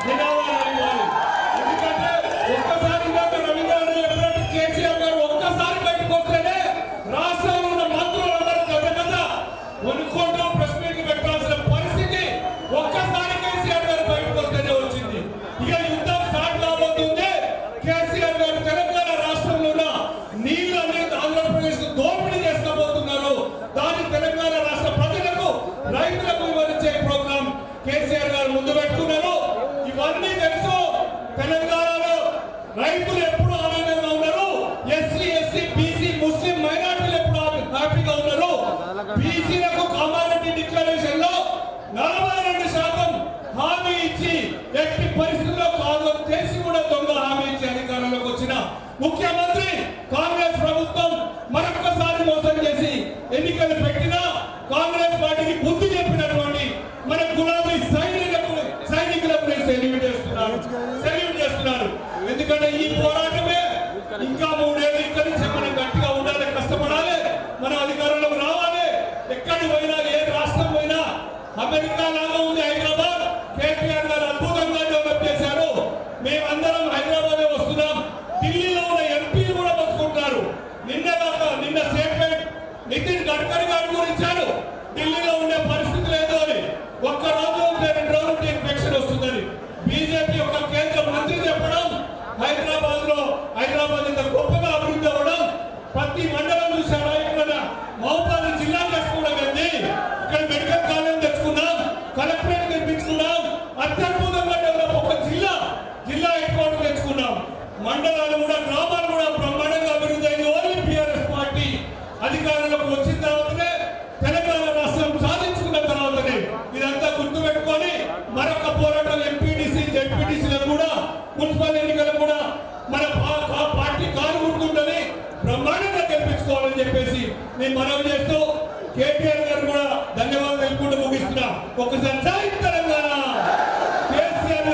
నినాదాలు ఇవ్వాలి. ఎందుకంటే ఒక్కసారి రవి గారు చెప్పినట్టు కేసీఆర్ గారు ఒక్కసారి బయటకు వస్తేనే రాష్ట్రంలో ఉన్న మంత్రులందరూ గత కొనుక్కుంటూ ప్రెస్ మీట్లు పెట్టాల్సిన పరిస్థితి ఒక్కసారి కేసీఆర్ గారు బయటకు వస్తేనే వచ్చింది. ఇక యుద్ధం స్టార్ట్ కాబోతుంది. కేసీఆర్ గారు తెలంగాణ రాష్ట్రంలో ఉన్న నీళ్ళని ఆంధ్రప్రదేశ్ కు దోపిడీ చేసుకోబోతున్నారు. దాని తెలంగాణ రాష్ట్ర ప్రజలకు రైతులకు వివరించే ప్రోగ్రాం కేసీఆర్ గారు ముందు పెట్టుకున్నారు. ఇవన్నీ తెలుసు. తెలంగాణలో రైతులు ఎప్పుడు ఆనందంగా ఉన్నారు. ఎస్సీ ఎస్టీ బీసీ ముస్లిం మైనార్టీలు ఎప్పుడు హ్యాపీగా ఉన్నారు. బీసీలకు కామారెడ్డి డిక్లరేషన్ లో 42% హామీ ఇచ్చి ఎట్టి పరిస్థితుల్లో కాదు తెలిసి కూడా దొంగ హామీ ఇచ్చి అధికారంలోకి వచ్చిన ముఖ్యమంత్రి కాంగ్రెస్ ప్రభుత్వం మరొక్కసారి మోసం చేసి ఎన్నికలు పెట్టినా కాంగ్రెస్ పార్టీకి బుద్ధి చెప్పినటువంటి మన గులాబీ సైనికులకు సెల్యూట్ చేస్తున్నారు. ఎందుకంటే ఈ పోరాటమే ఇంకా 3 ఏళ్ళు ఇక్కడి నుంచి మనం గట్టిగా ఉండాలి, కష్టపడాలి, మన అధికారంలోకి రావాలి. ఎక్కడికి పోయినా ఏ రాష్ట్రం పోయినా అమెరికా లాగా ఉంది హైదరాబాద్. కేటీఆర్ గారు అద్భుతంగా డెవలప్ చేశారు. మేమందరం హైదరాబాద్ వస్తున్నాం. ఢిల్లీలో ఉన్న ఎంపీలు కూడా బతుకుంటారు. నిన్న స్టేట్మెంట్ నితిన్ గడ్కరీ గారు గురించారు. ఢిల్లీలో ఉండే పరిస్థితి లేదు అని, ఒక్క రోజు 2 రోజులు ఇన్ఫెక్షన్ వస్తుందని బీజేపీ ఒక కేంద్ర మంత్రి చెప్పడం, హైదరాబాద్ ఇంత గొప్పగా అభివృద్ధి అవ్వడం, ప్రతి మండలం చూసారా. ఇక్కడ మహబూబాబాద్ జిల్లా తెచ్చుకోవడం ఏంది, ఇక్కడ మెడికల్ కాలేజ్ తెచ్చుకున్నాం, కలెక్టరేట్ నిర్మించుకున్నాం, అత్యద్భుతంగా డెవలప్ ఒక జిల్లా హెడ్ క్వార్టర్ తెచ్చుకున్నాం. మండలాలు కూడా గ్రామాలు కూడా బ్రహ్మాండంగా అభివృద్ధి అయింది. ఓన్లీ టీఆర్ఎస్ పార్టీ అధికారంలోకి వచ్చిన తర్వాతనే, తెలంగాణ రాష్ట్రం సాధించుకున్న తర్వాతనే. ఇదంతా గుర్తు పెట్టుకొని మరొక పోరాటం ఎంపీటీసీ జెడ్పీటీసీలకు కూడా మున్సిపల్ ఎన్నికలు కూడా మన పార్టీ కారు గుర్తుందని బ్రహ్మాండంగా గెలిపించుకోవాలని చెప్పేసి నేను మనవి చేస్తూ కేటీఆర్ గారు కూడా ధన్యవాదాలు తెలుపుకుంటూ ముగిస్తున్నా. ఒకసారి జై తెలంగాణ. కేసీఆర్